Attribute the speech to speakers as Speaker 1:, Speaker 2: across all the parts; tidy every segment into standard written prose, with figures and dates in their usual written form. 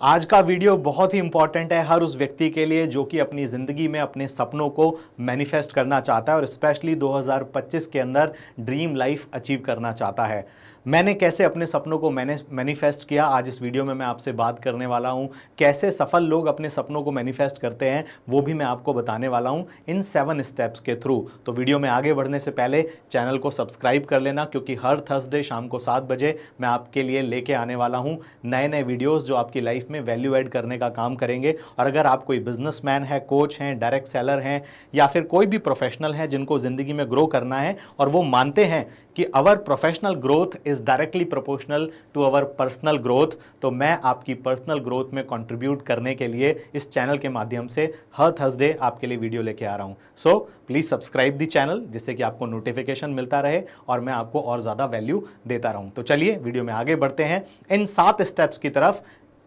Speaker 1: आज का वीडियो बहुत ही इंपॉर्टेंट है हर उस व्यक्ति के लिए जो कि अपनी ज़िंदगी में अपने सपनों को मैनिफेस्ट करना चाहता है और स्पेशली 2025 के अंदर ड्रीम लाइफ अचीव करना चाहता है। मैंने कैसे अपने सपनों को मैनिफेस्ट किया, आज इस वीडियो में मैं आपसे बात करने वाला हूं। कैसे सफल लोग अपने सपनों को मैनिफेस्ट करते हैं वो भी मैं आपको बताने वाला हूं इन 7 स्टेप्स के थ्रू। तो वीडियो में आगे बढ़ने से पहले चैनल को सब्सक्राइब कर लेना, क्योंकि हर थर्सडे शाम को 7 बजे मैं आपके लिए लेके आने वाला हूं नए नए वीडियोस जो आपकी लाइफ में वैल्यू ऐड करने का काम करेंगे। और अगर आप कोई बिजनेसमैन है, कोच हैं, डायरेक्ट सेलर हैं या फिर कोई भी प्रोफेशनल है जिनको जिंदगी में ग्रो करना है और वो मानते हैं कि our professional growth is directly proportional to our personal growth, तो मैं आपकी पर्सनल ग्रोथ में कंट्रीब्यूट करने के लिए इस चैनल के माध्यम से हर थर्सडे आपके लिए वीडियो लेके आ रहा हूं। So please subscribe the channel, जिससे कि आपको नोटिफिकेशन मिलता रहे और मैं आपको और ज्यादा वैल्यू देता रहूं। तो चलिए वीडियो में आगे बढ़ते हैं इन 7 स्टेप्स की तरफ,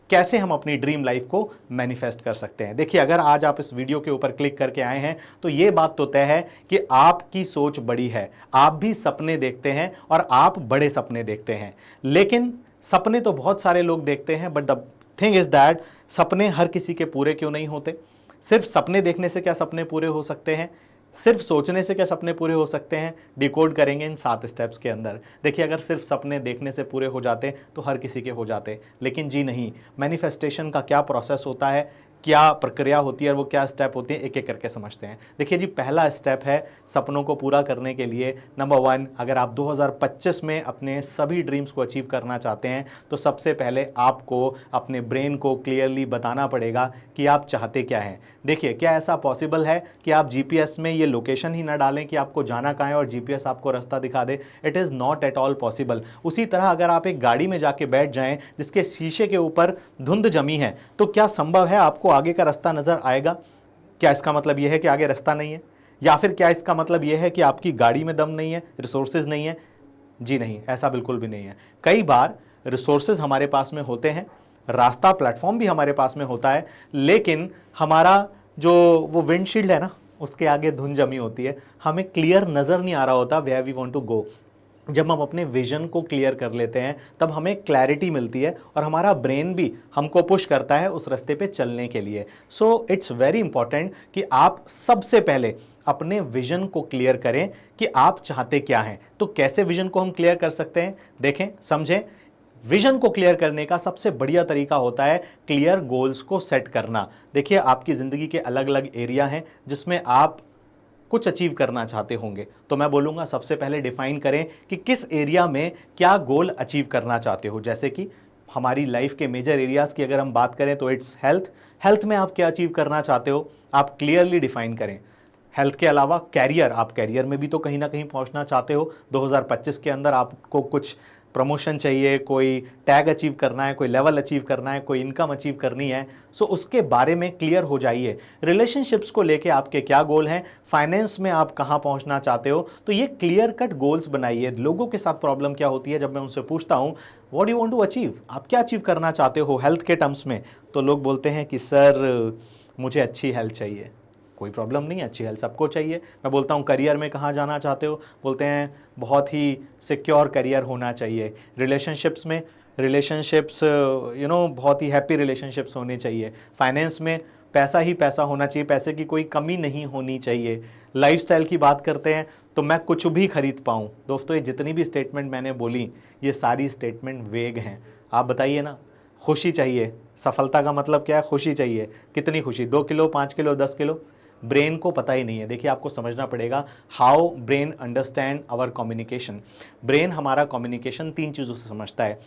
Speaker 1: कैसे हम अपनी ड्रीम लाइफ को मैनिफेस्ट कर सकते हैं। देखिए, अगर आज आप इस वीडियो के ऊपर क्लिक करके आए हैं तो यह बात तो तय है कि आपकी सोच बड़ी है, आप भी सपने देखते हैं और आप बड़े सपने देखते हैं। लेकिन सपने तो बहुत सारे लोग देखते हैं, but the thing is that सपने हर किसी के पूरे क्यों नहीं होते। सिर्फ सपने देखने से क्या सपने पूरे हो सकते हैं? सिर्फ सोचने से क्या सपने पूरे हो सकते हैं? डिकोड करेंगे इन 7 स्टेप्स के अंदर। देखिए, अगर सिर्फ सपने देखने से पूरे हो जाते तो हर किसी के हो जाते, लेकिन जी नहीं। मैनिफेस्टेशन का क्या प्रोसेस होता है, क्या प्रक्रिया होती है और वो क्या स्टेप होती है, एक एक करके समझते हैं। देखिए जी, पहला स्टेप है सपनों को पूरा करने के लिए। नंबर 1, अगर आप 2025 में अपने सभी ड्रीम्स को अचीव करना चाहते हैं तो सबसे पहले आपको अपने ब्रेन को क्लियरली बताना पड़ेगा कि आप चाहते क्या हैं। देखिए, क्या ऐसा पॉसिबल है कि आप जीपीएस में ये लोकेशन ही ना डालें कि आपको जाना कहाँ है और जीपीएस आपको रास्ता दिखा दे? It is not at all possible. उसी तरह अगर आप एक गाड़ी में जाके बैठ जाएं जिसके शीशे के ऊपर धुंध जमी है, तो क्या संभव है आपको आगे का रास्ता नजर आएगा? क्या इसका मतलब यह है कि आगे रास्ता नहीं है? या फिर क्या इसका मतलब यह है कि आपकी गाड़ी में दम नहीं है, रिसोर्सेज नहीं है? जी नहीं, ऐसा बिल्कुल भी नहीं है। कई बार रिसोर्सेज हमारे पास में होते हैं, रास्ता प्लेटफॉर्म भी हमारे पास में होता है, लेकिन हमारा जो वो विंडशील्ड है ना, उसके आगे धुंध जमी होती है, हमें क्लियर नजर नहीं आ रहा होता where we want to go. जब हम अपने विजन को क्लियर कर लेते हैं तब हमें क्लैरिटी मिलती है और हमारा ब्रेन भी हमको पुश करता है उस रास्ते पे चलने के लिए। सो इट्स वेरी इंपॉर्टेंट कि आप सबसे पहले अपने विजन को क्लियर करें कि आप चाहते क्या हैं। तो कैसे विजन को हम क्लियर कर सकते हैं, देखें, समझें। विजन को क्लियर करने का सबसे बढ़िया तरीका होता है क्लियर गोल्स को सेट करना। देखिए, आपकी जिंदगी के अलग अलग एरिया हैं जिसमें आप कुछ अचीव करना चाहते होंगे, तो मैं बोलूंगा सबसे पहले डिफाइन करें कि किस एरिया में क्या गोल अचीव करना चाहते हो। जैसे कि हमारी लाइफ के मेजर एरियाज की अगर हम बात करें तो इट्स हेल्थ। हेल्थ में आप क्या अचीव करना चाहते हो, आप क्लियरली डिफाइन करें। हेल्थ के अलावा कैरियर, आप कैरियर में भी तो कहीं ना कहीं पहुंचना चाहते हो। 2025 के अंदर आपको कुछ प्रमोशन चाहिए, कोई टैग अचीव करना है, कोई लेवल अचीव करना है, कोई इनकम अचीव करनी है। सो उसके बारे में क्लियर हो जाइए। रिलेशनशिप्स को लेके आपके क्या गोल हैं, फाइनेंस में आप कहां पहुंचना चाहते हो, तो ये क्लियर कट गोल्स बनाइए। लोगों के साथ प्रॉब्लम क्या होती है, जब मैं उनसे पूछता हूं what you want to achieve, आप क्या अचीव करना चाहते हो हेल्थ के टर्म्स में, तो लोग बोलते हैं कि सर मुझे अच्छी हेल्थ चाहिए। कोई प्रॉब्लम नहीं है, अच्छी हेल्थ सबको चाहिए। मैं बोलता हूँ करियर में कहाँ जाना चाहते हो, बोलते हैं बहुत ही सिक्योर करियर होना चाहिए। रिलेशनशिप्स में, रिलेशनशिप्स बहुत ही हैप्पी रिलेशनशिप्स होने चाहिए। फाइनेंस में पैसा ही पैसा होना चाहिए, पैसे की कोई कमी नहीं होनी चाहिए। लाइफस्टाइल की बात करते हैं तो मैं कुछ भी खरीद पाऊँ। दोस्तों, ये जितनी भी स्टेटमेंट मैंने बोली, ये सारी स्टेटमेंट वेग हैं। आप बताइए ना, खुशी चाहिए, सफलता का मतलब क्या है? खुशी चाहिए। कितनी खुशी, 2 किलो, 5 किलो, 10 किलो? ब्रेन को पता ही नहीं है। देखिए, आपको समझना पड़ेगा how brain understand our communication. Brain हमारा कम्युनिकेशन 3 चीज़ों से समझता है।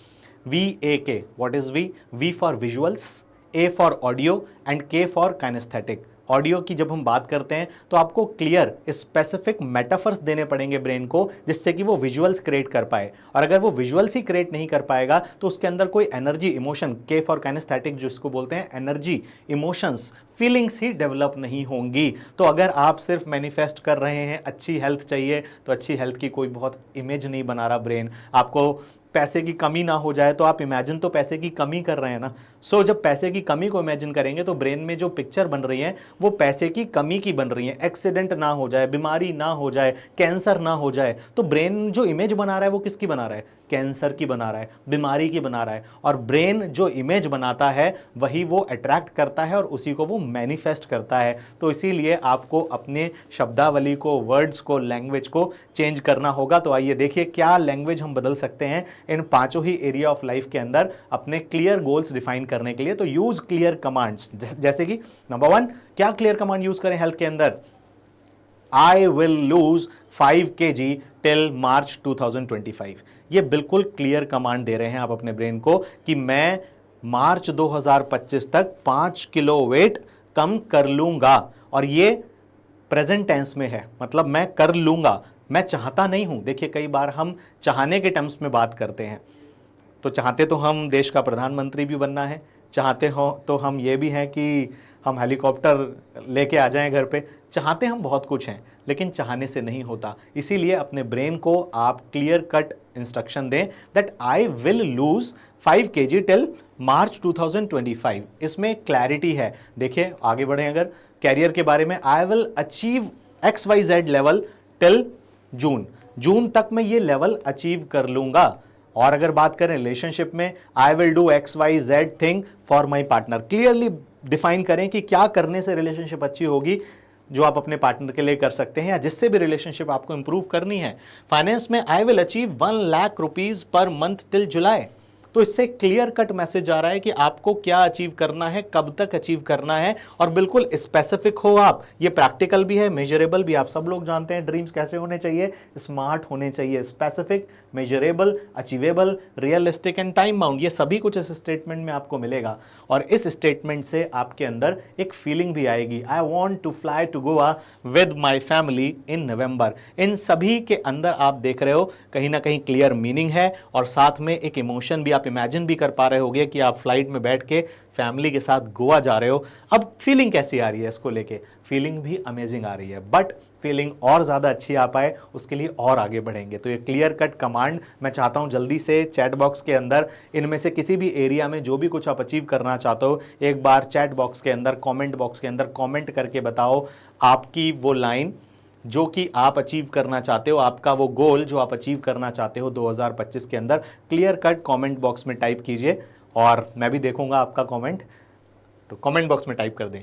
Speaker 1: VAK, what is V for visuals, A for audio and K for kinesthetic. Audio की जब हम बात करते हैं तो आपको क्लियर स्पेसिफिक मेटाफर्स देने पड़ेंगे ब्रेन को, जिससे कि वो विजुअल्स क्रिएट कर पाए। और अगर वो विजुअल्स ही क्रिएट नहीं कर पाएगा तो उसके अंदर कोई एनर्जी, इमोशन, के फॉर काइनेस्थेटिक जिसको बोलते हैं, एनर्जी, इमोशंस, फीलिंग्स ही डेवलप नहीं होंगी। तो अगर आप सिर्फ मैनिफेस्ट कर रहे हैं अच्छी हेल्थ चाहिए, तो अच्छी हेल्थ की कोई बहुत इमेज नहीं बना रहा ब्रेन। आपको पैसे की कमी ना हो जाए, तो आप इमेजिन तो पैसे की कमी कर रहे हैं ना। जब पैसे की कमी को इमेजिन करेंगे तो ब्रेन में जो पिक्चर बन रही है वो पैसे की कमी की बन रही है। एक्सीडेंट ना हो जाए, बीमारी ना हो जाए, कैंसर ना हो जाए, तो ब्रेन जो इमेज बना रहा है वो किसकी बना रहा है? कैंसर की बना रहा है, बीमारी की बना रहा है। और ब्रेन जो इमेज बनाता है वही वो अट्रैक्ट करता है और उसी को वो मैनिफेस्ट करता है। तो इसीलिए आपको अपने शब्दावली को, वर्ड्स को, लैंग्वेज को चेंज करना होगा। तो आइए देखिए क्या लैंग्वेज हम बदल सकते हैं इन पांचों ही एरिया ऑफ लाइफ के अंदर अपने क्लियर गोल्स डिफाइन करने के लिए। तो यूज क्लियर कमांड्स, जैसे कि नंबर 1, क्या क्लियर कमांड यूज करें हेल्थ के अंदर? I will lose 5 kg till March 2025। ये बिल्कुल क्लियर कमांड दे रहे हैं आप अपने ब्रेन को कि मैं मार्च 2025 तक 5 किलो वेट कम कर लूंगा। और ये प्रेजेंट टेंस में है, मतलब मैं कर लूंगा, मैं चाहता नहीं हूं। देखिए कई बार हम चाहने के टर्म्स में बात करते हैं, तो चाहते तो हम देश का प्रधानमंत्री भी बनना है, चाहते हो तो हम ये भी हैं कि हम हेलीकॉप्टर लेके आ जाएं घर पे, चाहते हम बहुत कुछ हैं, लेकिन चाहने से नहीं होता। इसीलिए अपने ब्रेन को आप क्लियर कट इंस्ट्रक्शन दें that I will lose 5 kg till March 2025। इसमें क्लैरिटी है। देखिए आगे बढ़े अगर कैरियर के बारे में, I will achieve XYZ level till June तक मैं ये लेवल अचीव कर लूंगा। और अगर बात करें रिलेशनशिप में, I will do XYZ thing for my partner. Clearly define करें कि क्या करने से रिलेशनशिप अच्छी होगी जो आप अपने पार्टनर के लिए कर सकते हैं या जिससे भी रिलेशनशिप आपको इंप्रूव करनी है। फाइनेंस में, I will achieve 1 lakh rupees per month till July. तो इससे क्लियर कट मैसेज आ रहा है कि आपको क्या अचीव करना है, कब तक अचीव करना है, और बिल्कुल स्पेसिफिक हो आप। ये प्रैक्टिकल भी है, मेजरेबल भी। आप सब लोग जानते हैं ड्रीम्स कैसे होने चाहिए, स्मार्ट होने चाहिए, specific, measurable, achievable, realistic and time bound. ये सभी कुछ इस स्टेटमेंट में आपको मिलेगा। और इस स्टेटमेंट से आपके अंदर एक फीलिंग भी आएगी, I want to fly to Goa with my family in November. इन सभी के अंदर आप देख रहे हो कहीं ना कहीं क्लियर मीनिंग है, और साथ में एक इमोशन भी आप इमेजिन भी कर पा रहे होगे कि आप फ्लाइट में बैठ के फैमिली के साथ गोवा जा रहे हो। अब फीलिंग कैसी आ रही है इसको लेके? फीलिंग भी अमेजिंग आ रही है, बट फीलिंग और ज़्यादा अच्छी आ पाए उसके लिए और आगे बढ़ेंगे। तो ये क्लियर कट कमांड मैं चाहता हूं जल्दी से चैट बॉक्स के अंदर, इनमें से किसी भी एरिया में जो भी कुछ आप अचीव करना चाहते हो, एक बार चैट बॉक्स के अंदर, कमेंट बॉक्स के अंदर कमेंट करके बताओ आपकी वो लाइन जो कि आप अचीव करना चाहते हो, आपका वो गोल जो आप अचीव करना चाहते हो 2025 के अंदर। क्लियर कट कमेंट बॉक्स में टाइप कीजिए और मैं भी देखूंगा आपका कमेंट, तो कमेंट बॉक्स में टाइप कर दें।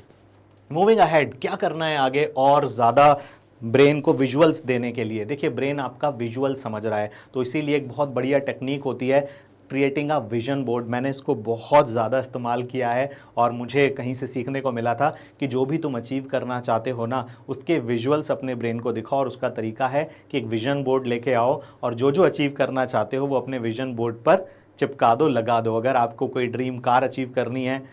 Speaker 1: मूविंग अहेड, क्या करना है आगे और ज़्यादा ब्रेन को विजुअल्स देने के लिए? देखिए ब्रेन आपका विजुअल समझ रहा है, तो इसीलिए एक बहुत बढ़िया टेक्निक होती है क्रिएटिंग अ विजन बोर्ड। मैंने इसको बहुत ज़्यादा इस्तेमाल किया है और मुझे कहीं से सीखने को मिला था कि जो भी तुम अचीव करना चाहते हो ना, उसके विजुअल्स अपने ब्रेन को दिखाओ। और उसका तरीका है कि एक विजन बोर्ड लेके आओ और जो जो अचीव करना चाहते हो वो अपने विजन बोर्ड पर चिपका दो, लगा दो। अगर आपको कोई ड्रीम कार अचीव करनी है,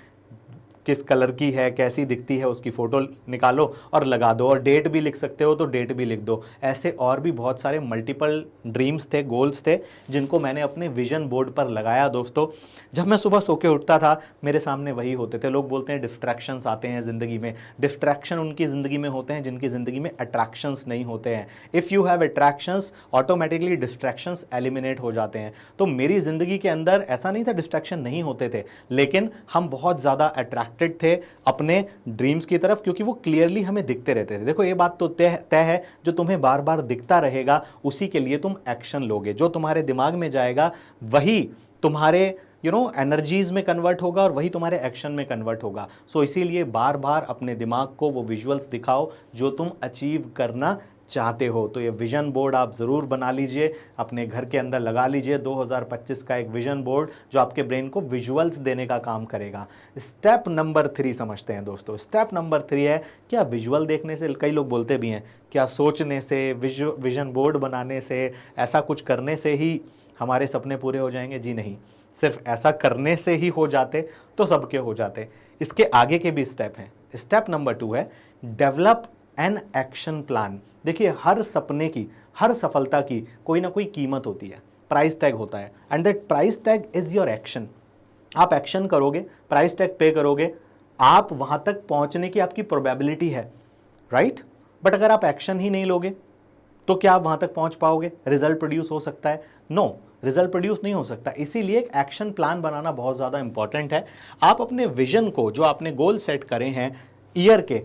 Speaker 1: किस कलर की है, कैसी दिखती है, उसकी फ़ोटो निकालो और लगा दो। और डेट भी लिख सकते हो तो डेट भी लिख दो। ऐसे और भी बहुत सारे मल्टीपल ड्रीम्स थे, गोल्स थे, जिनको मैंने अपने विजन बोर्ड पर लगाया। दोस्तों जब मैं सुबह सो के उठता था मेरे सामने वही होते थे। लोग बोलते हैं डिस्ट्रैक्शंस आते हैं ज़िंदगी में। डिस्ट्रैक्शन उनकी ज़िंदगी में होते हैं जिनकी ज़िंदगी में अट्रैक्शंस नहीं होते हैं। If you have attractions, automatically distractions eliminate हो जाते हैं। तो मेरी ज़िंदगी के अंदर ऐसा नहीं था डिस्ट्रैक्शन नहीं होते थे, लेकिन हम बहुत ज़्यादा अट्रैक्ट थे अपने ड्रीम्स की तरफ, क्योंकि वो क्लियरली हमें दिखते रहते थे। देखो ये बात तो तय है, जो तुम्हें बार बार दिखता रहेगा उसी के लिए तुम एक्शन लोगे। जो तुम्हारे दिमाग में जाएगा वही तुम्हारे एनर्जीज में कन्वर्ट होगा और वही तुम्हारे एक्शन में कन्वर्ट होगा। सो इसीलिए बार बार अपने दिमाग को वो विजुअल्स दिखाओ जो तुम अचीव करना चाहते हो। तो ये विजन बोर्ड आप ज़रूर बना लीजिए, अपने घर के अंदर लगा लीजिए 2025 का एक विजन बोर्ड जो आपके ब्रेन को विजुअल्स देने का काम करेगा। स्टेप नंबर 3 समझते हैं दोस्तों। स्टेप नंबर 3 है, क्या विजुअल देखने से, कई लोग बोलते भी हैं क्या सोचने से, विजन बोर्ड बनाने से, ऐसा कुछ करने से ही हमारे सपने पूरे हो जाएंगे? जी नहीं, सिर्फ ऐसा करने से ही हो जाते तो सबके हो जाते। इसके आगे के भी स्टेप हैं। स्टेप नंबर 2 है डेवलप एन एक्शन प्लान। देखिए हर सपने की, हर सफलता की कोई ना कोई कीमत होती है, प्राइस टैग होता है, and that price tag is your action. आप एक्शन करोगे, प्राइस टैग पे करोगे, आप वहां तक पहुंचने की आपकी प्रोबेबिलिटी है, राइट? बट अगर आप एक्शन ही नहीं लोगे तो क्या आप वहां तक पहुंच पाओगे? रिजल्ट प्रोड्यूस हो सकता है? नो। रिजल्ट प्रोड्यूस नहीं हो सकता। इसीलिए एक एक्शन प्लान बनाना बहुत ज़्यादा इंपॉर्टेंट है। आप अपने विजन को, जो आपने गोल सेट करे हैं ईयर के,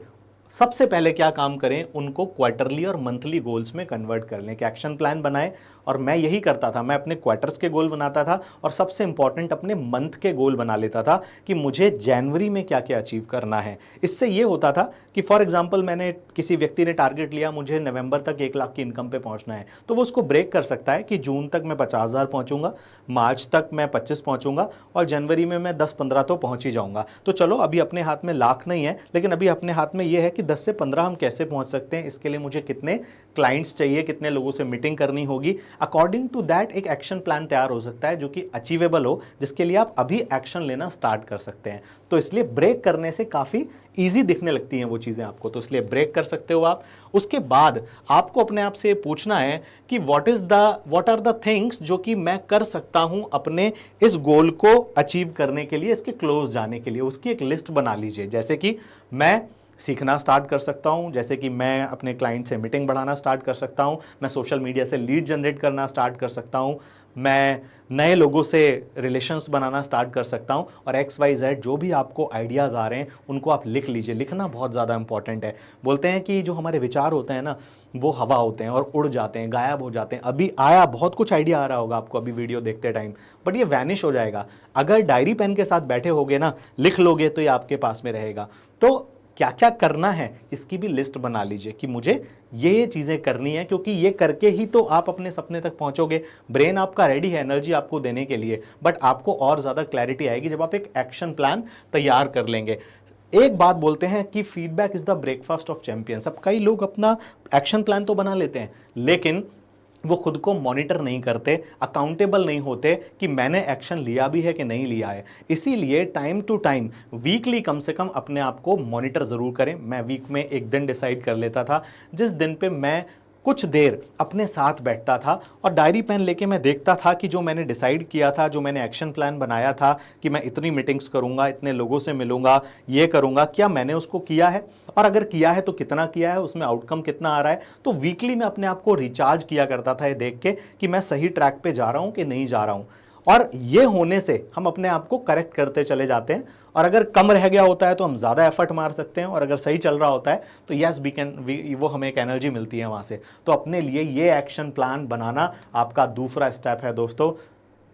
Speaker 1: सबसे पहले क्या काम करें, उनको क्वार्टरली और मंथली गोल्स में कन्वर्ट कर लें कि एक्शन प्लान बनाएं। और मैं यही करता था, मैं अपने क्वार्टर्स के गोल बनाता था और सबसे इंपॉर्टेंट अपने मंथ के गोल बना लेता था कि मुझे जनवरी में क्या क्या अचीव करना है। इससे ये होता था कि फॉर एग्जांपल मैंने, किसी व्यक्ति ने टारगेट लिया मुझे नवंबर तक 1 लाख की इनकम पे पहुंचना है, तो वो उसको ब्रेक कर सकता है कि जून तक मैं 50,000 पहुंचूंगा, मार्च तक मैं 25 पहुंचूंगा और जनवरी में मैं 10-15 तो पहुंच ही जाऊंगा। तो चलो अभी अपने हाथ में लाख नहीं है, लेकिन अभी अपने हाथ में ये है कि 10 से 15 हम कैसे पहुंच सकते हैं, इसके लिए मुझे कितने क्लाइंट्स चाहिए, कितने लोगों से मीटिंग करनी होगी। अकॉर्डिंग टू दैट एक एक्शन प्लान तैयार हो सकता है जो कि अचीवेबल हो, जिसके लिए आप अभी एक्शन लेना स्टार्ट कर सकते हैं। तो इसलिए ब्रेक करने से काफी इजी दिखने लगती हैं वो चीजें आपको, तो इसलिए ब्रेक कर सकते हो आप। उसके बाद आपको अपने आप से पूछना है कि व्हाट आर द थिंग्स जो कि मैं कर सकता हूं अपने इस गोल को अचीव करने के लिए, इसके क्लोज जाने के लिए। उसकी एक लिस्ट बना लीजिए। जैसे कि मैं सीखना स्टार्ट कर सकता हूं, जैसे कि मैं अपने क्लाइंट से मीटिंग बढ़ाना स्टार्ट कर सकता हूं, मैं सोशल मीडिया से लीड जनरेट करना स्टार्ट कर सकता हूं, मैं नए लोगों से रिलेशंस बनाना स्टार्ट कर सकता हूं, और XYZ जो भी आपको आइडियाज़ आ रहे हैं उनको आप लिख लीजिए। लिखना बहुत ज़्यादा इंपॉर्टेंट है। बोलते हैं कि जो हमारे विचार होते हैं ना, वो हवा होते हैं और उड़ जाते हैं, गायब हो जाते हैं। अभी आया, बहुत कुछ आइडिया आ रहा होगा आपको अभी वीडियो देखते टाइम, बट ये वैनिश हो जाएगा। अगर डायरी पेन के साथ बैठे होगे ना, लिख लोगे, तो ये आपके पास में रहेगा। तो क्या क्या करना है इसकी भी लिस्ट बना लीजिए कि मुझे ये चीजें करनी है, क्योंकि ये करके ही तो आप अपने सपने तक पहुंचोगे। ब्रेन आपका रेडी है एनर्जी आपको देने के लिए, बट आपको और ज्यादा क्लैरिटी आएगी जब आप एक एक्शन प्लान तैयार कर लेंगे। एक बात बोलते हैं कि feedback is the breakfast of champions. अब कई लोग अपना एक्शन प्लान तो बना लेते हैं, लेकिन वो खुद को मॉनिटर नहीं करते, अकाउंटेबल नहीं होते कि मैंने एक्शन लिया भी है कि नहीं लिया है। इसीलिए टाइम टू टाइम, वीकली कम से कम अपने आप को मॉनिटर जरूर करें। मैं वीक में एक दिन डिसाइड कर लेता था जिस दिन पे मैं कुछ देर अपने साथ बैठता था और डायरी पेन लेके मैं देखता था कि जो मैंने डिसाइड किया था, जो मैंने एक्शन प्लान बनाया था कि मैं इतनी मीटिंग्स करूंगा, इतने लोगों से मिलूंगा, ये करूंगा, क्या मैंने उसको किया है, और अगर किया है तो कितना किया है, उसमें आउटकम कितना आ रहा है। तो वीकली मैं अपने आप को रिचार्ज किया करता था ये देख के कि मैं सही ट्रैक पे जा रहा हूं कि नहीं जा रहा हूं। और ये होने से हम अपने आप को करेक्ट करते चले जाते हैं, और अगर कम रह गया होता है तो हम ज़्यादा एफर्ट मार सकते हैं, और अगर सही चल रहा होता है तो यस वी कैन, वो हमें एक एनर्जी मिलती है वहाँ से। तो अपने लिए ये एक्शन प्लान बनाना आपका दूसरा स्टेप है दोस्तों।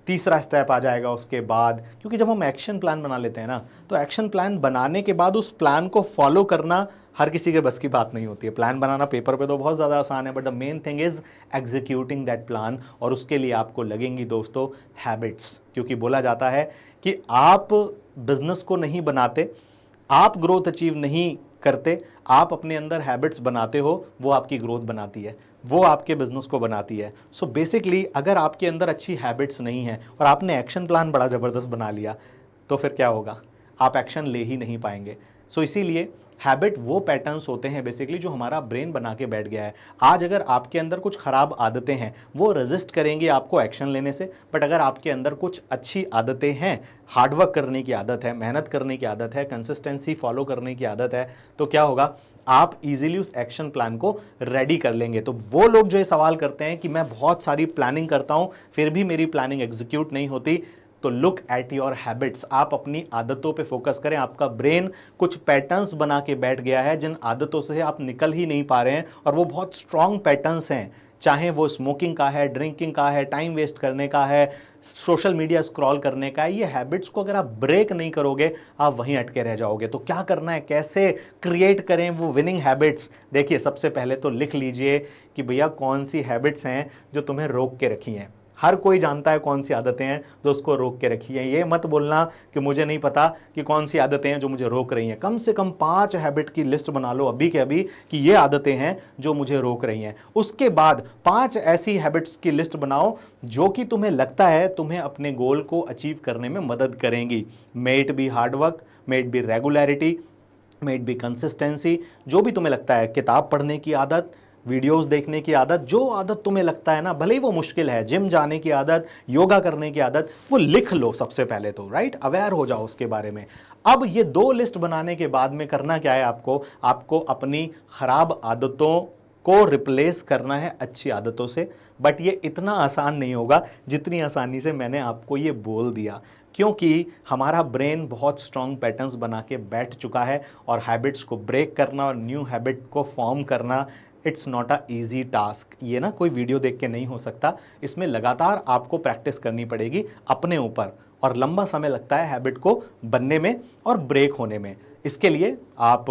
Speaker 1: तीसरा स्टेप आ जाएगा उसके बाद, क्योंकि जब हम एक्शन प्लान बना लेते हैं ना, तो एक्शन प्लान बनाने के बाद उस प्लान को फॉलो करना हर किसी के बस की बात नहीं होती है। प्लान बनाना पेपर पे तो बहुत ज़्यादा आसान है, but the main thing is executing that plan. और उसके लिए आपको लगेंगी दोस्तों हैबिट्स, क्योंकि बोला जाता है कि आप बिजनेस को नहीं बनाते, आप ग्रोथ अचीव नहीं करते, आप अपने अंदर हैबिट्स बनाते हो, वो आपकी ग्रोथ बनाती है, वो आपके बिजनेस को बनाती है। सो बेसिकली अगर आपके अंदर अच्छी हैबिट्स नहीं है और आपने एक्शन प्लान बड़ा ज़बरदस्त बना लिया, तो फिर क्या होगा, आप एक्शन ले ही नहीं पाएंगे। सो इसीलिए हैबिट वो पैटर्न्स होते हैं बेसिकली जो हमारा ब्रेन बना के बैठ गया है। आज अगर आपके अंदर कुछ खराब आदतें हैं, वो रेजिस्ट करेंगी आपको एक्शन लेने से, बट अगर आपके अंदर कुछ अच्छी आदतें हैं, हार्डवर्क करने की आदत है, मेहनत करने की आदत है, कंसिस्टेंसी फॉलो करने की आदत है, तो क्या होगा, आप इजीली उस एक्शन प्लान को रेडी कर लेंगे। तो वो लोग जो ये सवाल करते हैं कि मैं बहुत सारी प्लानिंग करता हूं फिर भी मेरी प्लानिंग एग्जीक्यूट नहीं होती, तो लुक एट योर हैबिट्स। आप अपनी आदतों पे फोकस करें। आपका ब्रेन कुछ पैटर्न्स बना के बैठ गया है जिन आदतों से आप निकल ही नहीं पा रहे हैं, और वो बहुत स्ट्रॉन्ग पैटर्न्स हैं। चाहे वो स्मोकिंग का है, ड्रिंकिंग का है, टाइम वेस्ट करने का है, सोशल मीडिया स्क्रॉल करने का है, ये हैबिट्स को अगर आप ब्रेक नहीं करोगे, आप वहीं अटके रह जाओगे। तो क्या करना है, कैसे क्रिएट करें वो विनिंग हैबिट्स? देखिए, सबसे पहले तो लिख लीजिए कि भैया कौन सी हैबिट्स हैं जो तुम्हें रोक के रखी हैं। हर कोई जानता है कौन सी आदतें हैं जो उसको रोक के रखी हैं। ये मत बोलना कि मुझे नहीं पता कि कौन सी आदतें हैं जो मुझे रोक रही हैं। कम से कम 5 हैबिट की लिस्ट बना लो अभी के अभी कि ये आदतें हैं जो मुझे रोक रही हैं। उसके बाद 5 ऐसी हैबिट्स की लिस्ट बनाओ जो कि तुम्हें लगता है तुम्हें अपने गोल को अचीव करने में मदद करेंगी। May it be hard work, may it be regularity, may it be consistency, जो भी तुम्हें लगता है, किताब पढ़ने की आदत, वीडियोस देखने की आदत, जो आदत तुम्हें लगता है ना, भले ही वो मुश्किल है, जिम जाने की आदत, योगा करने की आदत, वो लिख लो सबसे पहले तो, राइट, अवेयर हो जाओ उसके बारे में। अब ये 2 लिस्ट बनाने के बाद में करना क्या है आपको अपनी खराब आदतों को रिप्लेस करना है अच्छी आदतों से, बट ये इतना आसान नहीं होगा जितनी आसानी से मैंने आपको ये बोल दिया, क्योंकि हमारा ब्रेन बहुत स्ट्रॉन्ग पैटर्न्स बना के बैठ चुका है और हैबिट्स को ब्रेक करना और न्यू हैबिट को फॉर्म करना, it's not a easy task. ये ना कोई वीडियो देख के नहीं हो सकता, इसमें लगातार आपको प्रैक्टिस करनी पड़ेगी अपने ऊपर, और लंबा समय लगता है हैबिट को बनने में और ब्रेक होने में। इसके लिए आप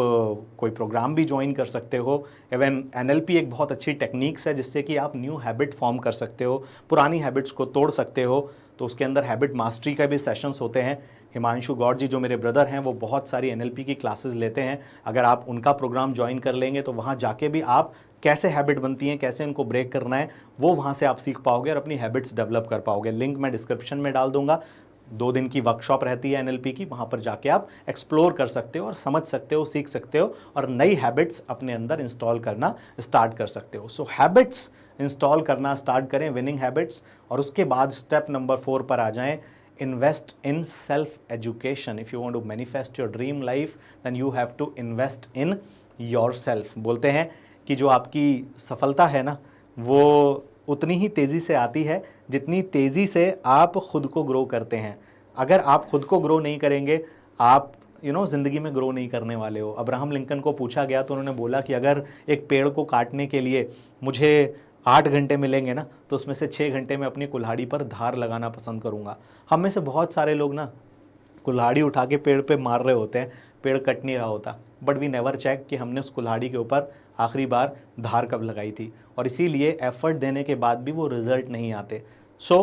Speaker 1: कोई प्रोग्राम भी ज्वाइन कर सकते हो। इवन एनएलपी एक बहुत अच्छी टेक्निक्स है जिससे कि आप न्यू हैबिट फॉर्म कर सकते हो, पुरानी हैबिट्स को तोड़ सकते हो। तो उसके अंदर हैबिट मास्टरी का भी सेशंस होते हैं। हिमांशु गौड़ जी जो मेरे ब्रदर हैं वो बहुत सारी एनएलपी की क्लासेस लेते हैं। अगर आप उनका प्रोग्राम ज्वाइन कर लेंगे तो वहाँ जाके भी आप कैसे हैबिट बनती हैं, कैसे इनको ब्रेक करना है, वो वहाँ से आप सीख पाओगे और अपनी हैबिट्स डेवलप कर पाओगे। लिंक मैं डिस्क्रिप्शन में डाल दूंगा। 2 दिन की वर्कशॉप रहती है एनएलपी की, वहाँ पर जाके आप एक्सप्लोर कर सकते हो और समझ सकते हो, सीख सकते हो और नई हैबिट्स अपने अंदर इंस्टॉल करना स्टार्ट कर सकते हो। सो हैबिट्स इंस्टॉल करना स्टार्ट करें, विनिंग हैबिट्स। और उसके बाद स्टेप नंबर 4 पर आ जाएं, invest in self education. If you want to manifest your dream life then you have to invest in your self. बोलते हैं कि जो आपकी सफलता है ना, वो उतनी ही तेज़ी से आती है जितनी तेज़ी से आप खुद को ग्रो करते हैं। अगर आप खुद को ग्रो नहीं करेंगे, आप ज़िंदगी में ग्रो नहीं करने वाले हो। अब्राहम लिंकन को पूछा गया तो उन्होंने बोला कि अगर एक पेड़ को काटने के लिए मुझे 8 घंटे मिलेंगे ना, तो उसमें से 6 घंटे में अपनी कुल्हाड़ी पर धार लगाना पसंद करूँगा। हम में से बहुत सारे लोग ना कुल्हाड़ी उठा के पेड़ पे मार रहे होते हैं, पेड़ कट नहीं रहा होता, बट वी नेवर चेक कि हमने उस कुल्हाड़ी के ऊपर आखिरी बार धार कब लगाई थी, और इसीलिए एफर्ट देने के बाद भी वो रिजल्ट नहीं आते। सो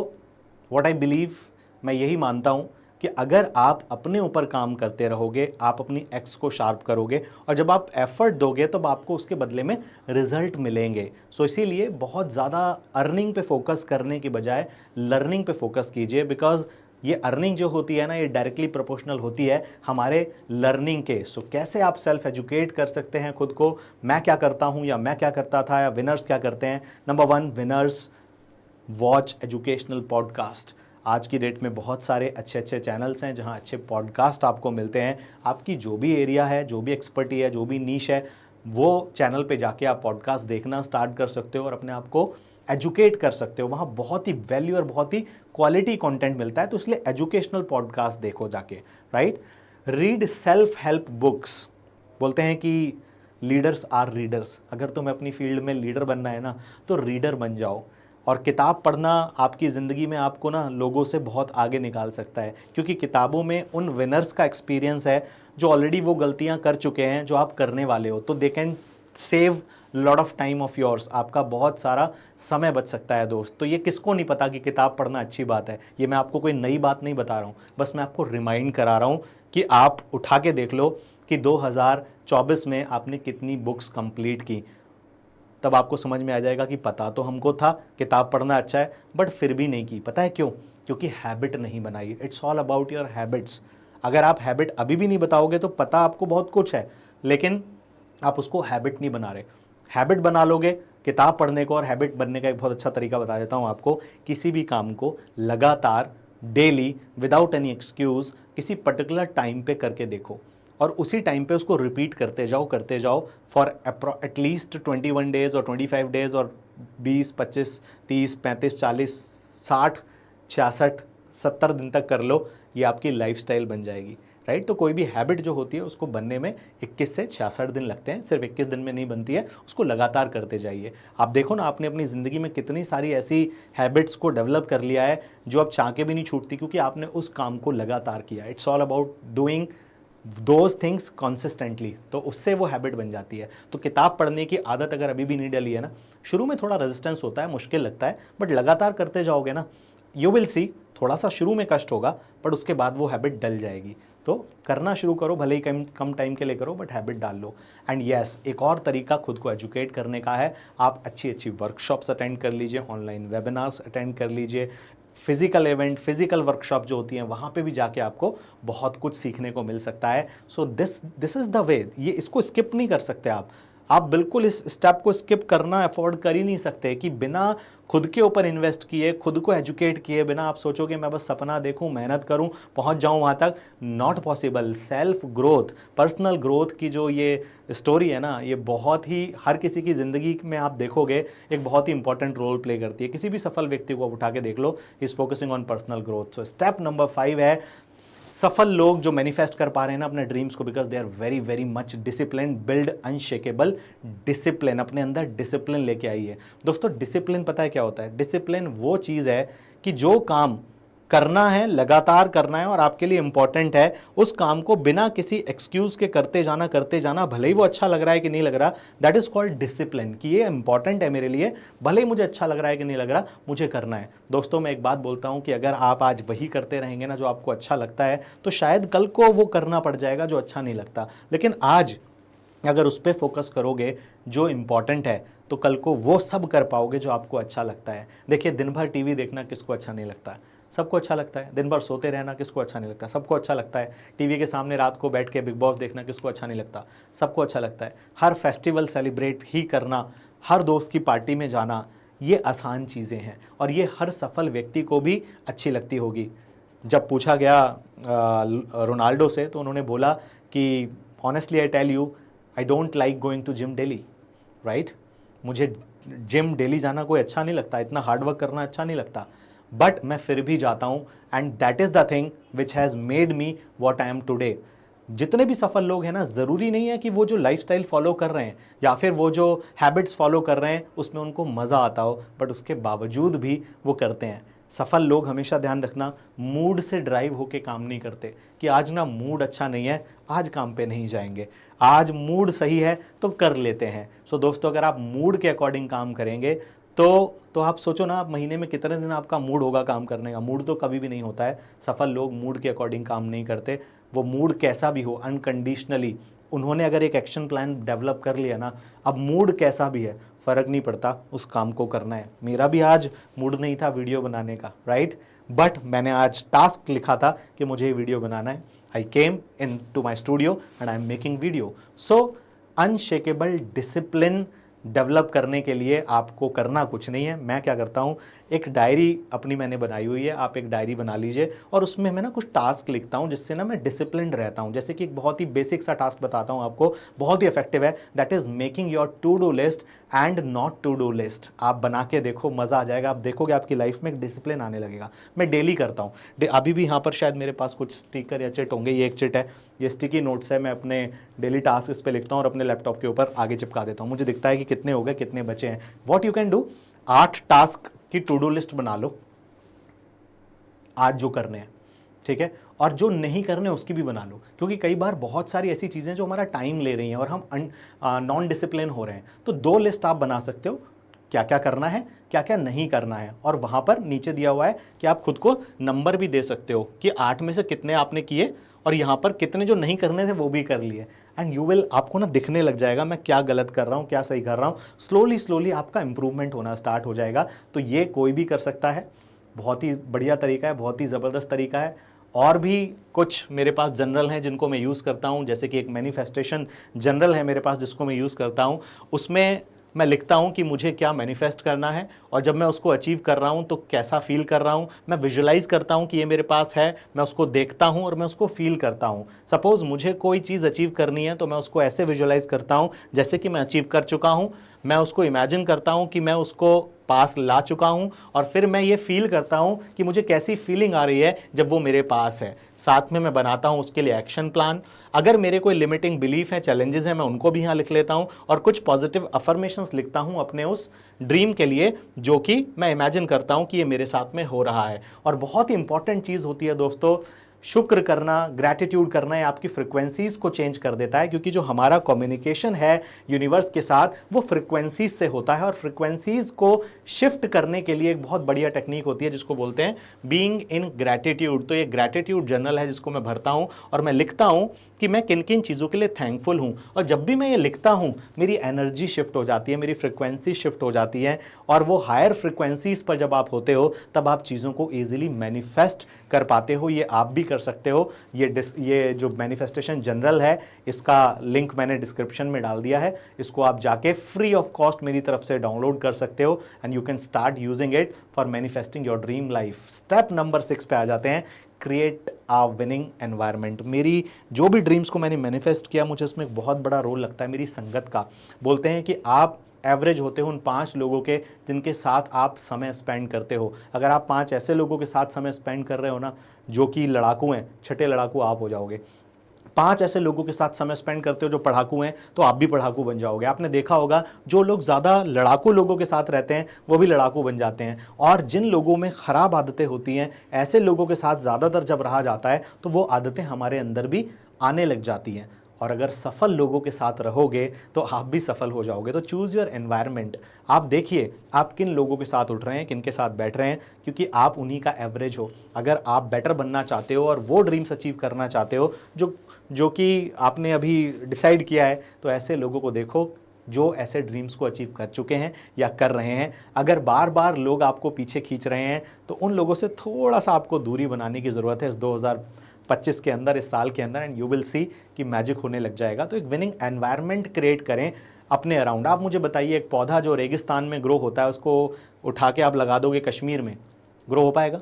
Speaker 1: व्हाट आई बिलीव, मैं यही मानता हूँ कि अगर आप अपने ऊपर काम करते रहोगे, आप अपनी एक्स को शार्प करोगे और जब आप एफर्ट दोगे तब आपको उसके बदले में रिजल्ट मिलेंगे। सो इसीलिए बहुत ज़्यादा अर्निंग पे फोकस करने की बजाय लर्निंग पे फोकस कीजिए, बिकॉज ये अर्निंग जो होती है ना, ये डायरेक्टली प्रोपोर्शनल होती है हमारे लर्निंग के। सो कैसे आप सेल्फ एजुकेट कर सकते हैं खुद को, मैं क्या करता हूँ या मैं क्या करता था या विनर्स क्या करते हैं। Number 1, winners watch educational podcast. आज की डेट में बहुत सारे अच्छे अच्छे चैनल्स हैं जहां अच्छे पॉडकास्ट आपको मिलते हैं। आपकी जो भी एरिया है, जो भी एक्सपर्टी है, जो भी नीश है, वो चैनल पे जाके आप पॉडकास्ट देखना स्टार्ट कर सकते हो और अपने आप को एजुकेट कर सकते हो। वहाँ बहुत ही वैल्यू और बहुत ही क्वालिटी कंटेंट मिलता है, तो इसलिए एजुकेशनल पॉडकास्ट देखो जाके, right. Read self help books. बोलते हैं कि लीडर्स आर रीडर्स। अगर तुम्हें अपनी फील्ड में लीडर बनना है ना, तो रीडर बन जाओ। और किताब पढ़ना आपकी ज़िंदगी में आपको ना लोगों से बहुत आगे निकाल सकता है, क्योंकि किताबों में उन विनर्स का एक्सपीरियंस है जो ऑलरेडी वो गलतियां कर चुके हैं जो आप करने वाले हो। तो they can save lot of time of yours. आपका बहुत सारा समय बच सकता है दोस्त। तो ये किसको नहीं पता कि किताब पढ़ना अच्छी बात है। ये मैं आपको कोई नई बात नहीं बता रहा हूँ, बस मैं आपको रिमाइंड करा रहा हूँ कि आप उठा के देख लो कि 2024 में आपने कितनी बुक्स कंप्लीट की। तब आपको समझ में आ जाएगा कि पता तो हमको था किताब पढ़ना अच्छा है, बट फिर भी नहीं की। पता है क्यों? क्योंकि हैबिट नहीं बनाई। It's all about your habits. अगर आप हैबिट अभी भी नहीं बताओगे तो पता आपको बहुत कुछ है, लेकिन आप उसको हैबिट नहीं बना रहे। हैबिट बना लोगे किताब पढ़ने को। और हैबिट बनने का एक बहुत अच्छा तरीका बता देता हूँ आपको। किसी भी काम को लगातार, डेली, विदाउट एनी एक्सक्यूज़, किसी पर्टिकुलर टाइम पे करके देखो और उसी टाइम पे उसको रिपीट करते जाओ फॉर एटलीस्ट 21 डेज और 25 डेज और 20, 25, 30, 35, 40, 60, 66, 70 दिन तक कर लो। ये आपकी लाइफस्टाइल बन जाएगी, राइट। तो कोई भी हैबिट जो होती है उसको बनने में 21 से 66 दिन लगते हैं। सिर्फ 21 दिन में नहीं बनती है, उसको लगातार करते जाइए। आप देखो ना, आपने अपनी ज़िंदगी में कितनी सारी ऐसी हैबिट्स को डेवलप कर लिया है जो अब चाह के भी नहीं छूटती, क्योंकि आपने उस काम को लगातार किया। It's all about doing those things consistently, तो उससे वो हैबिट बन जाती है। तो किताब पढ़ने की आदत अगर अभी भी नहीं डली है ना, शुरू में थोड़ा रेजिस्टेंस होता है, मुश्किल लगता है, बट लगातार करते जाओगे ना, यू विल सी। थोड़ा सा शुरू में कष्ट होगा, बट उसके बाद वो हैबिट डल जाएगी। तो करना शुरू करो, भले ही कम टाइम के लिए करो, बट हैबिट डाल लो। एंड येस, एक और तरीका खुद को एजुकेट करने का है। आप अच्छी अच्छी वर्कशॉप्स अटेंड कर लीजिए, ऑनलाइन वेबिनार्स अटेंड कर लीजिए, फिजिकल इवेंट, फिजिकल वर्कशॉप जो होती हैं वहाँ पे भी जाके आपको बहुत कुछ सीखने को मिल सकता है। So this is the way. ये इसको स्किप नहीं कर सकते आप। आप बिल्कुल इस स्टेप को स्किप करना अफोर्ड कर ही नहीं सकते कि बिना खुद के ऊपर इन्वेस्ट किए, खुद को एजुकेट किए बिना आप सोचोगे मैं बस सपना देखूं, मेहनत करूं, पहुंच जाऊं वहां तक, not possible. Self growth, personal growth की जो ये स्टोरी है ना, ये बहुत ही हर किसी की ज़िंदगी में आप देखोगे एक बहुत ही इंपॉर्टेंट रोल प्ले करती है। किसी भी सफल व्यक्ति को आप उठा के देख लो, is focusing on personal growth. So step number 5 है, सफल लोग जो मैनिफेस्ट कर पा रहे हैं ना अपने ड्रीम्स को, because they are very very much discipline, build unshakeable discipline. अपने अंदर डिसिप्लिन लेके आइए दोस्तों। डिसिप्लिन पता है क्या होता है? डिसिप्लिन वो चीज़ है कि जो काम करना है, लगातार करना है और आपके लिए इंपॉर्टेंट है, उस काम को बिना किसी एक्सक्यूज के करते जाना, भले ही वो अच्छा लग रहा है कि नहीं लग रहा, दैट इज कॉल्ड डिसिप्लिन। कि ये इंपॉर्टेंट है मेरे लिए, भले ही मुझे अच्छा लग रहा है कि नहीं लग रहा, मुझे करना है। दोस्तों मैं एक बात बोलता हूं कि अगर आप आज वही करते रहेंगे ना जो आपको अच्छा लगता है, तो शायद कल को वो करना पड़ जाएगा जो अच्छा नहीं लगता। लेकिन आज अगर उस पर फोकस करोगे जो इंपॉर्टेंट है, तो कल को वो सब कर पाओगे जो आपको अच्छा लगता है। देखिए, दिन भर टीवी देखना किसको अच्छा नहीं लगता? सबको अच्छा लगता है। दिन भर सोते रहना किसको अच्छा नहीं लगता? सबको अच्छा लगता है। टीवी के सामने रात को बैठ के बिग बॉस देखना किसको अच्छा नहीं लगता? सबको अच्छा लगता है। हर फेस्टिवल सेलिब्रेट ही करना, हर दोस्त की पार्टी में जाना, ये आसान चीज़ें हैं और ये हर सफल व्यक्ति को भी अच्छी लगती होगी। जब पूछा गया रोनाल्डो से, तो उन्होंने बोला कि honestly I tell you, I don't like going to gym daily, right? मुझे जिम डेली जाना कोई अच्छा नहीं लगता, इतना हार्ड वर्क करना अच्छा नहीं लगता, बट मैं फिर भी जाता हूँ, and that is the thing which has made me what I am today. जितने भी सफल लोग हैं ना, ज़रूरी नहीं है कि वो जो लाइफस्टाइल फॉलो कर रहे हैं या फिर वो जो हैबिट्स फॉलो कर रहे हैं उसमें उनको मज़ा आता हो, बट उसके बावजूद भी वो करते हैं। सफल लोग, हमेशा ध्यान रखना, मूड से ड्राइव होके काम नहीं करते कि आज ना मूड अच्छा नहीं है, आज काम पे नहीं जाएंगे। आज मूड सही है तो कर लेते हैं। सो दोस्तों, अगर आप मूड के अकॉर्डिंग काम करेंगे तो आप सोचो ना, आप महीने में कितने दिन आपका मूड होगा काम करने का? मूड तो कभी भी नहीं होता है। सफल लोग मूड के अकॉर्डिंग काम नहीं करते। वो मूड कैसा भी हो, अनकंडीशनली उन्होंने अगर एक एक्शन प्लान डेवलप कर लिया ना, अब मूड कैसा भी है फ़र्क नहीं पड़ता, उस काम को करना है। मेरा भी आज मूड नहीं था वीडियो बनाने का, राइट? बट मैंने आज टास्क लिखा था कि मुझे ये वीडियो बनाना है। I came in to my studio and I am making video. So unshakeable discipline develop करने के लिए आपको करना कुछ नहीं है। मैं क्या करता हूँ, एक डायरी अपनी मैंने बनाई हुई है, आप एक डायरी बना लीजिए और उसमें मैं ना कुछ टास्क लिखता हूँ जिससे ना मैं डिसिप्लिन्ड रहता हूँ। जैसे कि एक बहुत ही बेसिक सा टास्क बताता हूँ आपको, बहुत ही इफेक्टिव है, that is making your to do list and not to do list. आप बना के देखो, मज़ा आ जाएगा। आप देखोगे आपकी लाइफ में एक डिसिप्लिन आने लगेगा। मैं डेली करता हूँ। अभी भी यहाँ पर शायद मेरे पास कुछ स्टिकर या चिट होंगे, ये एक चिट है, ये स्टिकी नोट्स है, मैं अपने डेली टास्क इस पर लिखता हूँ और अपने लैपटॉप के ऊपर आगे चिपका देता हूँ। मुझे दिखता है कि कितने हो गए, कितने बचे हैं। What you can do, 8 task की टू डू लिस्ट बना लो आज जो करने हैं, ठीक है? और जो नहीं करने उसकी भी बना लो, क्योंकि कई बार बहुत सारी ऐसी चीज़ें जो हमारा टाइम ले रही हैं और हम नॉन डिसिप्लिन हो रहे हैं। तो 2 लिस्ट आप बना सकते हो, क्या क्या करना है, क्या क्या नहीं करना है, और वहाँ पर नीचे दिया हुआ है कि आप खुद को नंबर भी दे सकते हो कि 8 में से कितने आपने किए और यहाँ पर कितने जो नहीं करने थे वो भी कर लिए। एंड यू विल, आपको ना दिखने लग जाएगा मैं क्या गलत कर रहा हूँ, क्या सही कर रहा हूँ। स्लोली स्लोली आपका इंप्रूवमेंट होना स्टार्ट हो जाएगा। तो ये कोई भी कर सकता है, बहुत ही बढ़िया तरीका है, बहुत ही ज़बरदस्त तरीका है। और भी कुछ मेरे पास जनरल हैं जिनको मैं यूज़ करता हूँ, जैसे कि एक मैनिफेस्टेशन जनरल है मेरे पास जिसको मैं यूज़ करता हूँ। उसमें मैं लिखता हूँ कि मुझे क्या मैनिफेस्ट करना है और जब मैं उसको अचीव कर रहा हूँ तो कैसा फील कर रहा हूँ। मैं विजुलाइज करता हूँ कि ये मेरे पास है, मैं उसको देखता हूँ और मैं उसको फील करता हूँ। सपोज़ मुझे कोई चीज़ अचीव करनी है तो मैं उसको ऐसे विजुलाइज करता हूँ जैसे कि मैं अचीव कर चुका हूँ। मैं उसको इमेजिन करता हूँ कि मैं उसको पास ला चुका हूँ और फिर मैं ये फील करता हूँ कि मुझे कैसी फीलिंग आ रही है जब वो मेरे पास है। साथ में मैं बनाता हूँ उसके लिए एक्शन प्लान। अगर मेरे कोई लिमिटिंग बिलीफ है, चैलेंजेस हैं, मैं उनको भी यहाँ लिख लेता हूँ और कुछ पॉजिटिव अफर्मेशंस लिखता हूँ अपने उस ड्रीम के लिए जो कि मैं इमेजिन करता हूँ कि ये मेरे साथ में हो रहा है। और बहुत ही इंपॉर्टेंट चीज़ होती है दोस्तों, शुक्र करना, ग्रैटिट्यूड करना, ये आपकी फ्रिक्वेंसीज को चेंज कर देता है, क्योंकि जो हमारा कम्युनिकेशन है यूनिवर्स के साथ वो फ्रिक्वेंसीज से होता है। और फ्रिक्वेंसीज को शिफ्ट करने के लिए एक बहुत बढ़िया टेक्निक होती है जिसको बोलते हैं बीइंग इन ग्रैटिट्यूड। तो ये ग्रैटिट्यूड जर्नल है जिसको मैं भरता हूँ और मैं लिखता हूँ कि मैं किन किन चीज़ों के लिए थैंकफुल हूँ। और जब भी मैं ये लिखता हूँ मेरी एनर्जी शिफ्ट हो जाती है, मेरी फ्रिक्वेंसी शिफ्ट हो जाती है, और वो हायर फ्रिक्वेंसीज पर जब आप होते हो तब आप चीज़ों को ईजिली मैनिफेस्ट कर पाते हो। ये आप भी कर सकते हो। ये जो मैनिफेस्टेशन जनरल है इसका लिंक मैंने डिस्क्रिप्शन में डाल दिया है, इसको आप जाके फ्री ऑफ कॉस्ट मेरी तरफ से डाउनलोड कर सकते हो and you can start using it for manifesting your dream life. Step number 6 पे आ जाते हैं, क्रिएट अ विनिंग एनवायरनमेंट। मेरी जो भी ड्रीम्स को मैंने मैनिफेस्ट किया, मुझे उसमें एक बहुत बड़ा रोल लगता है मेरी संगत का। बोलते हैं कि आप एवरेज होते हो उन 5 लोगों के जिनके साथ आप समय स्पेंड करते हो। अगर आप 5 ऐसे लोगों के साथ समय स्पेंड कर रहे हो ना जो कि लड़ाकू हैं, छठे लड़ाकू आप हो जाओगे। 5 ऐसे लोगों के साथ समय स्पेंड करते हो जो पढ़ाकू हैं, तो आप भी पढ़ाकू बन जाओगे। आपने देखा होगा जो लोग ज़्यादा लड़ाकू लोगों के साथ रहते हैं वो भी लड़ाकू बन जाते हैं, और जिन लोगों में ख़राब आदतें होती हैं ऐसे लोगों के साथ ज़्यादातर जब रहा जाता है तो वो आदतें हमारे अंदर भी आने लग जाती हैं। और अगर सफल लोगों के साथ रहोगे तो आप भी सफल हो जाओगे। तो चूज़ योर एनवायरनमेंट। आप देखिए आप किन लोगों के साथ उठ रहे हैं, किन के साथ बैठ रहे हैं, क्योंकि आप उन्हीं का एवरेज हो। अगर आप बेटर बनना चाहते हो और वो ड्रीम्स अचीव करना चाहते हो जो कि आपने अभी डिसाइड किया है, तो ऐसे लोगों को देखो जो ऐसे ड्रीम्स को अचीव कर चुके हैं या कर रहे हैं। अगर बार बार लोग आपको पीछे खींच रहे हैं तो उन लोगों से थोड़ा सा आपको दूरी बनाने की ज़रूरत है इस 2025 के अंदर, इस साल के अंदर, एंड यू विल सी कि मैजिक होने लग जाएगा। तो एक विनिंग एनवायरनमेंट क्रिएट करें अपने अराउंड। आप मुझे बताइए, एक पौधा जो रेगिस्तान में ग्रो होता है उसको उठा के आप लगा दोगे कश्मीर में, ग्रो हो पाएगा?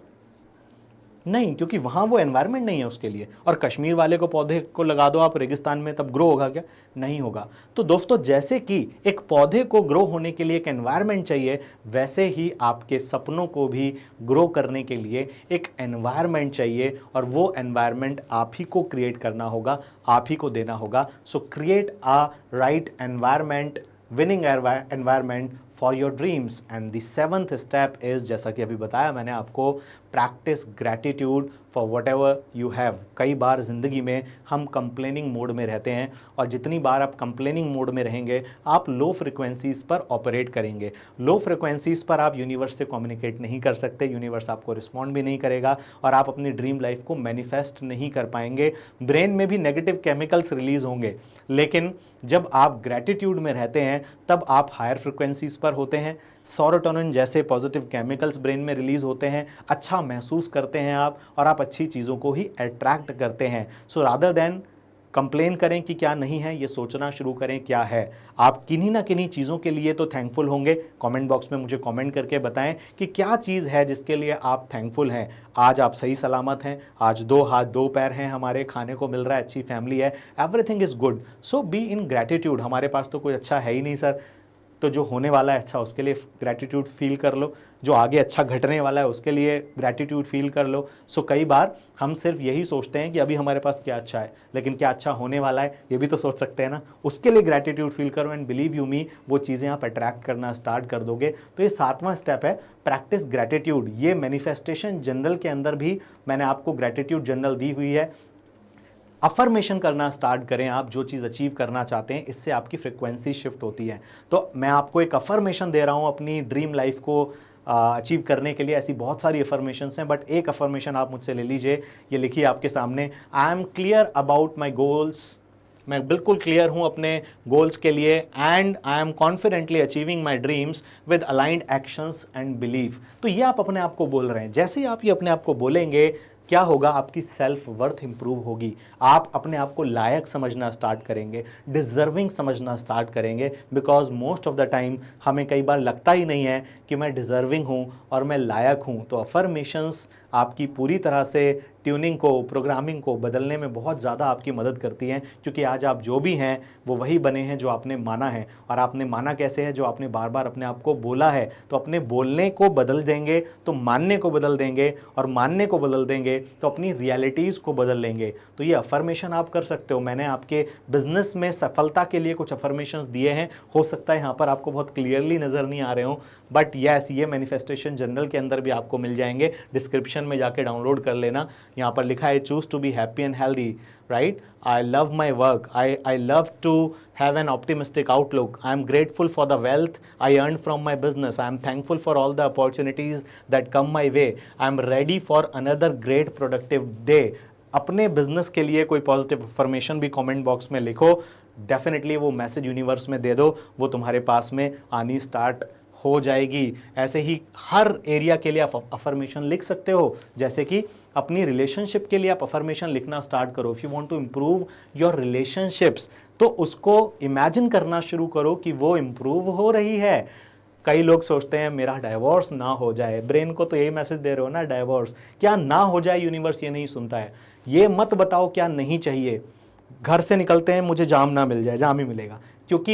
Speaker 1: नहीं, क्योंकि वहाँ वो एनवायरनमेंट नहीं है उसके लिए। और कश्मीर वाले को पौधे को लगा दो आप रेगिस्तान में, तब ग्रो होगा क्या? नहीं होगा। तो दोस्तों, जैसे कि एक पौधे को ग्रो होने के लिए एक एनवायरनमेंट चाहिए, वैसे ही आपके सपनों को भी ग्रो करने के लिए एक एनवायरनमेंट चाहिए, और वो एनवायरनमेंट आप ही को क्रिएट करना होगा, आप ही को देना होगा। सो create a right environment, winning environment for your dreams. And the 7th step is, जैसा कि अभी बताया मैंने आपको, practice gratitude for what ever you have. कई बार ज़िंदगी में हम कंप्लेनिंग मोड में रहते हैं, और जितनी बार आप कंप्लेनिंग मोड में रहेंगे आप लो फ्रिक्वेंसीज़ पर ऑपरेट करेंगे। लो फ्रिक्वेंसीज़ पर आप यूनिवर्स से कम्युनिकेट नहीं कर सकते, यूनिवर्स आपको रिस्पॉन्ड भी नहीं करेगा, और आप अपनी ड्रीम लाइफ को मैनिफेस्ट नहीं कर पाएंगे। ब्रेन में भी नेगेटिव केमिकल्स रिलीज होंगे, लेकिन जब आप ग्रैटिट्यूड में रहते हैं तब आप हायर फ्रिक्वेंसीज़ पर होते हैं। सेरोटोनिन जैसे पॉजिटिव केमिकल्स ब्रेन में रिलीज होते हैं, अच्छा महसूस करते हैं आप, और आप अच्छी चीज़ों को ही अट्रैक्ट करते हैं। सो रादर देन कंप्लेन करें कि क्या नहीं है, ये सोचना शुरू करें क्या है। आप किन्हीं ना किन्हीं चीज़ों के लिए तो थैंकफुल होंगे। कमेंट बॉक्स में मुझे कमेंट करके बताएं कि क्या चीज़ है जिसके लिए आप थैंकफुल हैं। आज आप सही सलामत हैं, आज 2 हाथ 2 पैर हैं हमारे, खाने को मिल रहा है, अच्छी फैमिली है, everything is good. So be in gratitude. हमारे पास तो कोई अच्छा है ही नहीं सर, तो जो होने वाला है अच्छा उसके लिए ग्रैटिट्यूड फील कर लो, जो आगे अच्छा घटने वाला है उसके लिए ग्रैटिट्यूड फील कर लो। सो कई बार हम सिर्फ यही सोचते हैं कि अभी हमारे पास क्या अच्छा है, लेकिन क्या अच्छा होने वाला है ये भी तो सोच सकते हैं ना। उसके लिए ग्रैटिट्यूड फील करो, एंड बिलीव यू मी, वो चीज़ें आप अट्रैक्ट करना स्टार्ट कर दोगे। तो ये 7वां स्टेप है, प्रैक्टिस ग्रैटिट्यूड। ये मैनिफेस्टेशन जनरल के अंदर भी मैंने आपको ग्रैटिट्यूड जनरल दी हुई है। अफर्मेशन करना स्टार्ट करें आप, जो चीज़ अचीव करना चाहते हैं, इससे आपकी फ्रिक्वेंसी शिफ्ट होती है। तो मैं आपको एक अफर्मेशन दे रहा हूं अपनी ड्रीम लाइफ को अचीव करने के लिए। ऐसी बहुत सारी अफर्मेशंस हैं, बट एक अफर्मेशन आप मुझसे ले लीजिए, ये लिखिए आपके सामने, I am clear about my goals. मैं बिल्कुल क्लियर हूं अपने गोल्स के लिए, and I M confidently achieving my dreams with aligned actions and believe. तो ये आप अपने आप को बोल रहे हैं। जैसे ही आप ये अपने आप को बोलेंगे, क्या होगा, आपकी सेल्फ वर्थ इंप्रूव होगी। आप अपने आप को लायक समझना स्टार्ट करेंगे, डिजर्विंग समझना स्टार्ट करेंगे, because most of the time हमें कई बार लगता ही नहीं है कि मैं डिजर्विंग हूँ और मैं लायक हूँ। तो अफर्मेशंस आपकी पूरी तरह से ट्यूनिंग को, प्रोग्रामिंग को बदलने में बहुत ज़्यादा आपकी मदद करती हैं, क्योंकि आज आप जो भी हैं वो वही बने हैं जो आपने माना है। और आपने माना कैसे है? जो आपने बार बार अपने आप को बोला है। तो अपने बोलने को बदल देंगे तो मानने को बदल देंगे, और मानने को बदल देंगे तो अपनी रियलिटीज़ को बदल लेंगे। तो ये अफर्मेशन आप कर सकते हो। मैंने आपके बिजनेस में सफलता के लिए कुछ अफर्मेशंस दिए हैं, हो सकता है यहाँ पर आपको बहुत क्लियरली नज़र नहीं आ रहे हो, बट यस, ये मैनिफेस्टेशन जनरल के अंदर भी आपको मिल जाएंगे। डिस्क्रिप्शन में जाके डाउनलोड कर लेना। यहाँ पर लिखा है choose to be happy and healthy, right? I love my work, I love to have an optimistic outlook. I am grateful for the wealth I earned from my business. I am thankful for all the opportunities that come my way. I am ready for another great productive day. अपने business के लिए कोई positive affirmation भी comment box में लिखो, definitely वो message universe में दे दो, वो तुम्हारे पास में आनी स्टार्ट हो जाएगी। ऐसे ही हर एरिया के लिए आप अफर्मेशन लिख सकते हो, जैसे कि अपनी रिलेशनशिप के लिए आप अफर्मेशन लिखना स्टार्ट करो। If you want to improve your relationships, तो उसको इमेजिन करना शुरू करो कि वो इम्प्रूव हो रही है। कई लोग सोचते हैं मेरा डाइवोर्स ना हो जाए, ब्रेन को तो यही मैसेज दे रहे हो ना, डाइवोर्स क्या ना हो जाए, यूनिवर्स ये नहीं सुनता है। ये मत बताओ क्या नहीं चाहिए। घर से निकलते हैं मुझे जाम ना मिल जाए, जाम ही मिलेगा, क्योंकि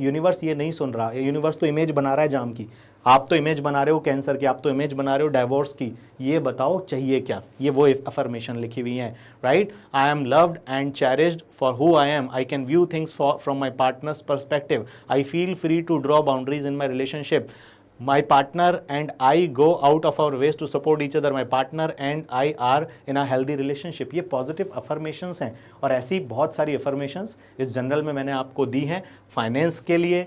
Speaker 1: यूनिवर्स ये नहीं सुन रहा। यूनिवर्स तो इमेज बना रहा है जाम की, आप तो इमेज बना रहे हो कैंसर की, आप तो इमेज बना रहे हो डाइवोर्स की। ये बताओ चाहिए क्या। ये वो अफर्मेशन लिखी हुई है, right. I am loved and cherished for who I am, I can view things from my partner's perspective, I feel free to draw boundaries in my relationship, my partner and I go out of our ways to support each other, my partner and I are in a healthy relationship। ये positive affirmations हैं, और ऐसी बहुत सारी affirmations इस general में मैंने आपको दी हैं, फाइनेंस के लिए,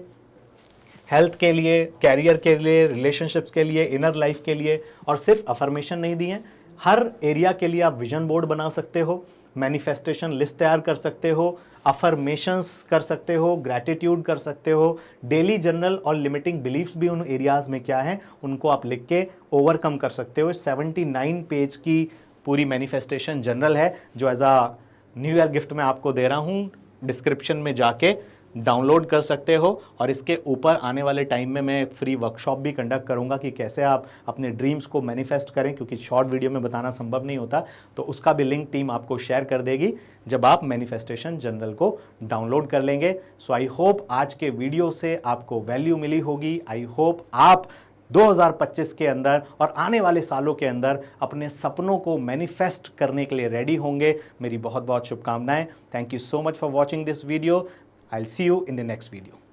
Speaker 1: हेल्थ के लिए, कैरियर के लिए, रिलेशनशिप्स के लिए, इनर लाइफ के लिए। और सिर्फ अफर्मेशन नहीं दी हैं, हर एरिया के लिए आप विजन बोर्ड बना सकते हो, मैनिफेस्टेशन लिस्ट तैयार कर सकते हो, अफर्मेशंस कर सकते हो, ग्रैटिट्यूड कर सकते हो, डेली जर्नल और लिमिटिंग बिलीफ्स भी उन एरियाज में क्या है उनको आप लिख के ओवरकम कर सकते हो। 79 पेज की पूरी मैनिफेस्टेशन जनरल है, जो as a new year gift मैं आपको दे रहा हूँ। डिस्क्रिप्शन में जाके डाउनलोड कर सकते हो, और इसके ऊपर आने वाले टाइम में मैं एक फ्री वर्कशॉप भी कंडक्ट करूंगा कि कैसे आप अपने ड्रीम्स को मैनिफेस्ट करें, क्योंकि शॉर्ट वीडियो में बताना संभव नहीं होता। तो उसका भी लिंक टीम आपको शेयर कर देगी जब आप मैनिफेस्टेशन जनरल को डाउनलोड कर लेंगे। सो आई होप आज के वीडियो से आपको वैल्यू मिली होगी। आई होप आप 2025 के अंदर और आने वाले सालों के अंदर अपने सपनों को मैनिफेस्ट करने के लिए रेडी होंगे। मेरी बहुत बहुत शुभकामनाएं। Thank you so much for watching this video. I'll see you in the next video.